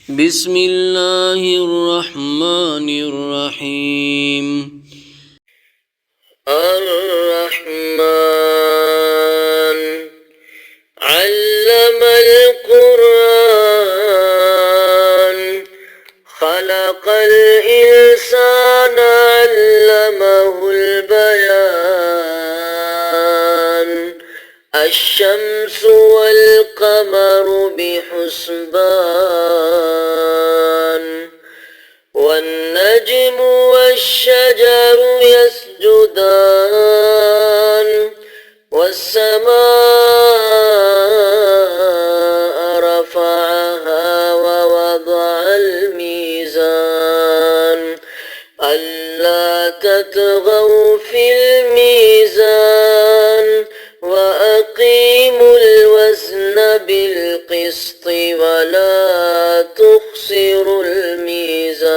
بسم الله الرحمن الرحيم. الرحمن علم القرآن خلق الإنسان علمه البيان الشمس والقمر بحسبان والنجم والشجر يسجدان والسماء رفعها ووضع الميزان ألا تطغوا في الميزان وأقيموا الوزن بالقسط ولا تخسروا الميزان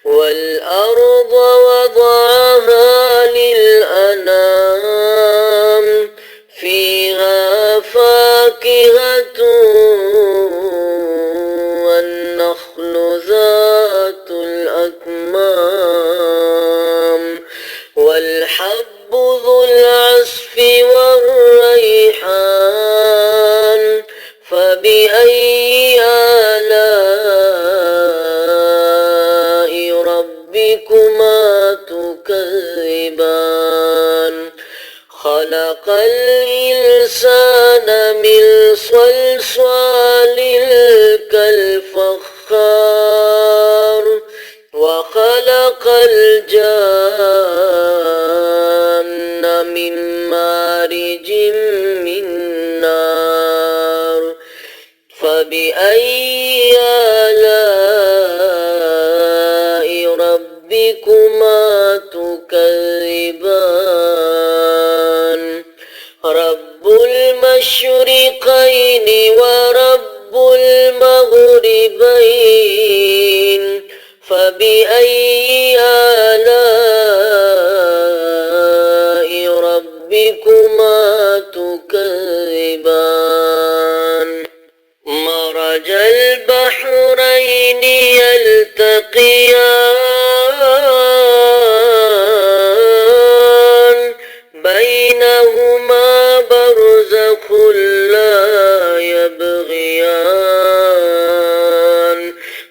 والأرض وضعها للأنام فيها فاكهة والنخل ذات الأكمام والحب ذو العصف والريحان فبأي آلاء ربكما تكذبان خلق الإنسان من صلصال كالفخار وخلق الجان من مارج من نار فبأي آلاء ربكما تكذبان رب المشرقين ورب المغربين فبأي آلاء ربكما تكذبان مرج البحرين يلتقيان بينهما برزخ لا يبغيان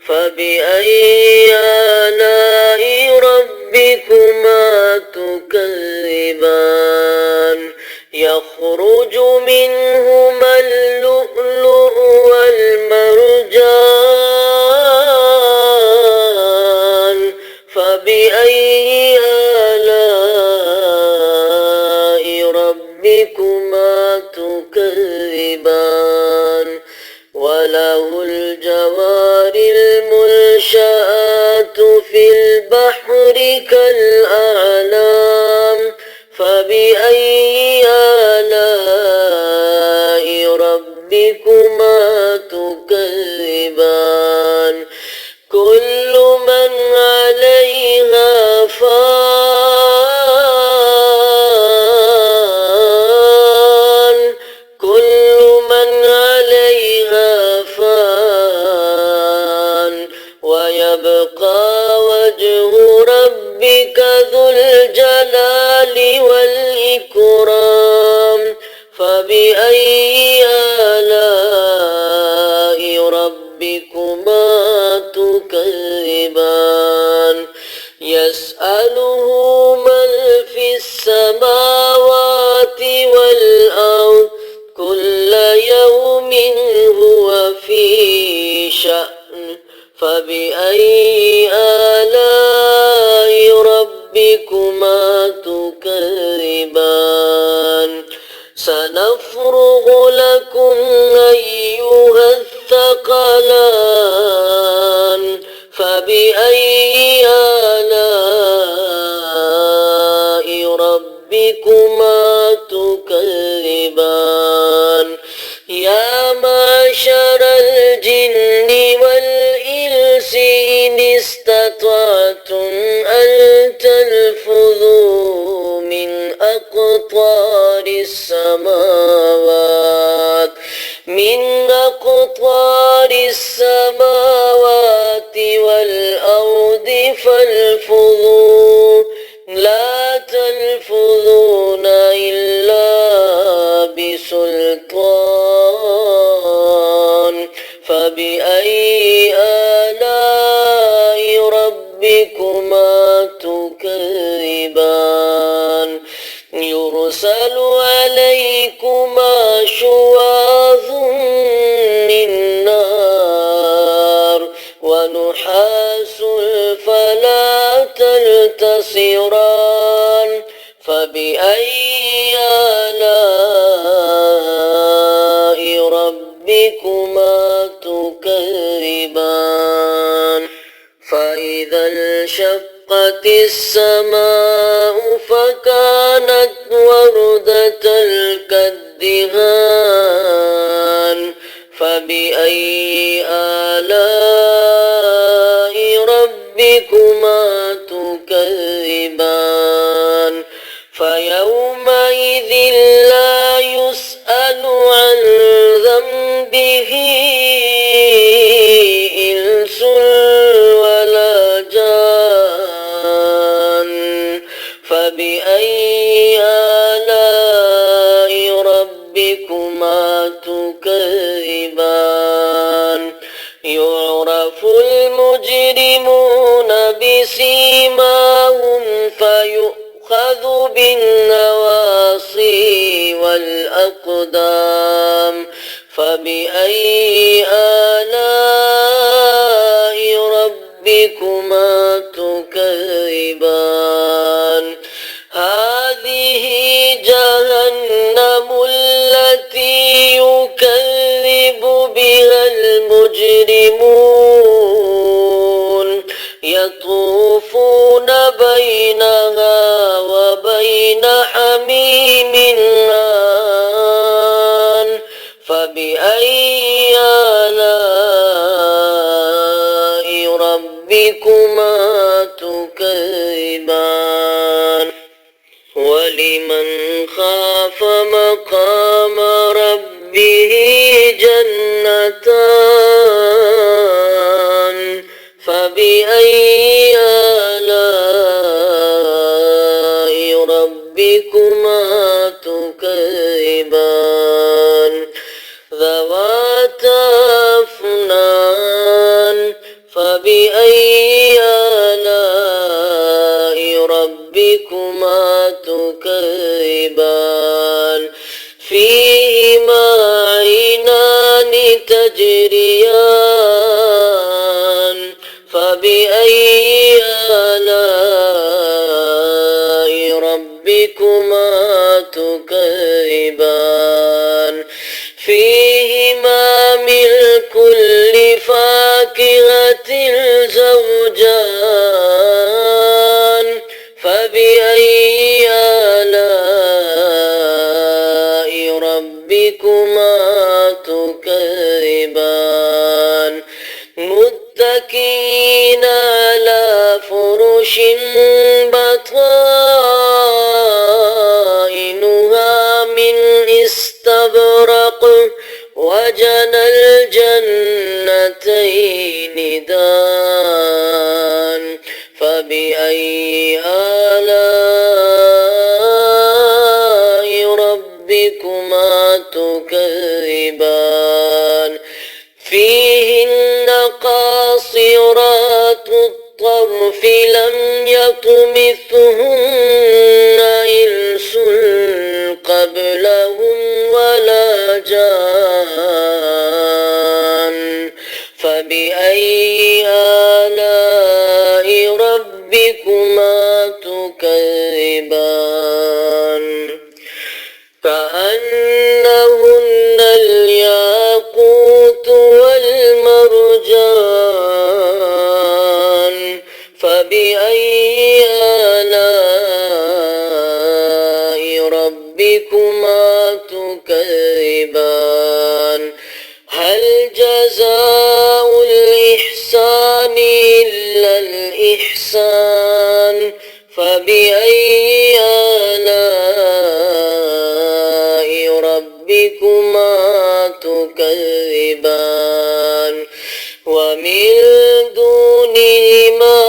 فبأي آلاء ربكما تكذبان يخرج منهما اللؤلؤ والمرجان فبأي آلاء ربكما تكذبان وله الجوار المنشآت في البحر كالأعلام فبأي آلاء ربكما تكذبان كل من عليها فان كل من عليها فان ويبقى وجه ربك ذو الجلال والإكرام فبأي آلاء ربكما تكذبان يسأله من في السماوات والأرض كل يوم هو في شأن فبأي آلاء ربكما تكذبان سنفرغ لكم أيها الثقلان فبأي آلاء ربكما تكذبان يا معشر الجن والإنس إن استطعتم أن تنفذوا من أقطار السماوات من أقطار السماوات فالفظوا لا تلفظون إلا بسلطان فبأي آلاء ربكما تكذبان يرسل عليكما شواظ من نار ونحاس فلا تلتصران فبأي آلاء ربكما تكذبان فإذا انشقت السماء فكانت وردة كالدهان فبأي آلاء ربكما تكذبان فيومئذ لا يسأل عن ذنبه إنس ولا جان فبأي آلاء ربكما تكذبان يعرف المجرمون بسيماهم فيؤخذ بالنواصي والأقدام فبأي آلاء ربكما تكذبان هذه جهنم التي يكذب بها المجرمون يطوفون بينها وبين حميم آن فبأي آلاء ربكما تكذبان ولمن خاف مقام ربه جنتان فبأي آلاء ربكما تكذبان ذواتا أفنان فبأي آلاء ربكما تكذبان فيهما عينان تجريان فبأي آلاء ربكما تكذبان فيهما من كل فاكهة زوجان فبأي آلاء ربكما تكذبان متكئين على فرش بطائنها من استبرق وجنى الجنتين دان فبأي آلاء ربكما تكذبان فيهن قاصرات الطرف لم يطمثهن إنس قبلهم ولا جان فبأي آلاء ربكما تكذبان كأنهن الياقوت والمرجان فبأي آلاء ربكما تكذبان هل جزاء الإحسان إلا الإحسان فبأي آلاء ربكما تكذبان ومن دونهما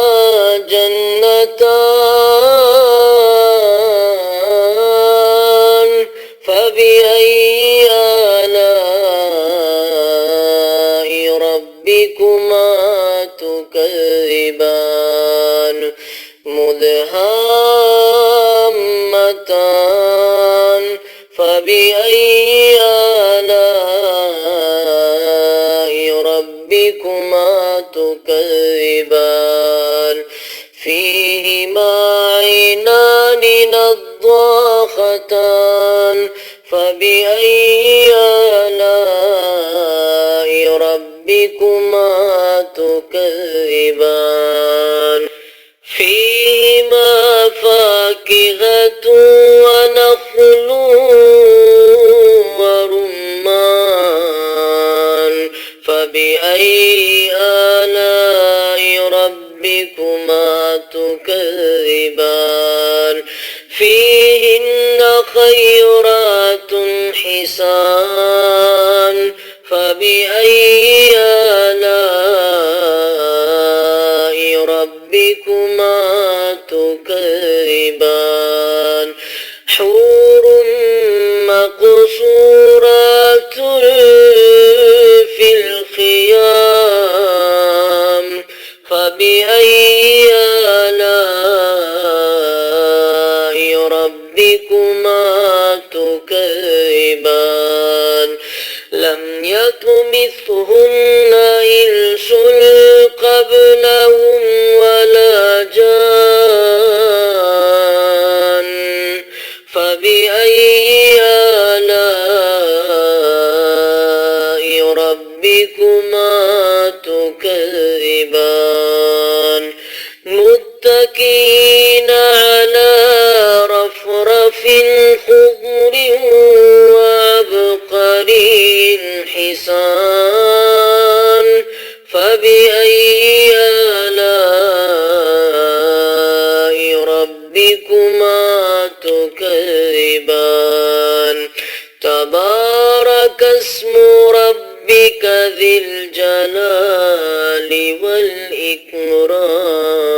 ربكما تكذبان مدهامتان فبأي آلاء ربكما تكذبان فيهما عينان نضاختان فبأي آلاء ربكما تكذبان فيهما فاكهة ونخل ورمان فبأي آلاء ربكما تكذبان فيهن خيرات حسان فبأي آلاء ربكما تكذبان حور مقصورات في الخيام فبأي آلاء ربكما تكذبان لم يطمثهن إنس قبلهم ولا جان فبأي آلاء ربكما تكذبان متكئين على رفرف خضر وعبقري حسان فبأي آلاء ربكما تكذبان تبارك اسم ربك ذي الجلال والإكرام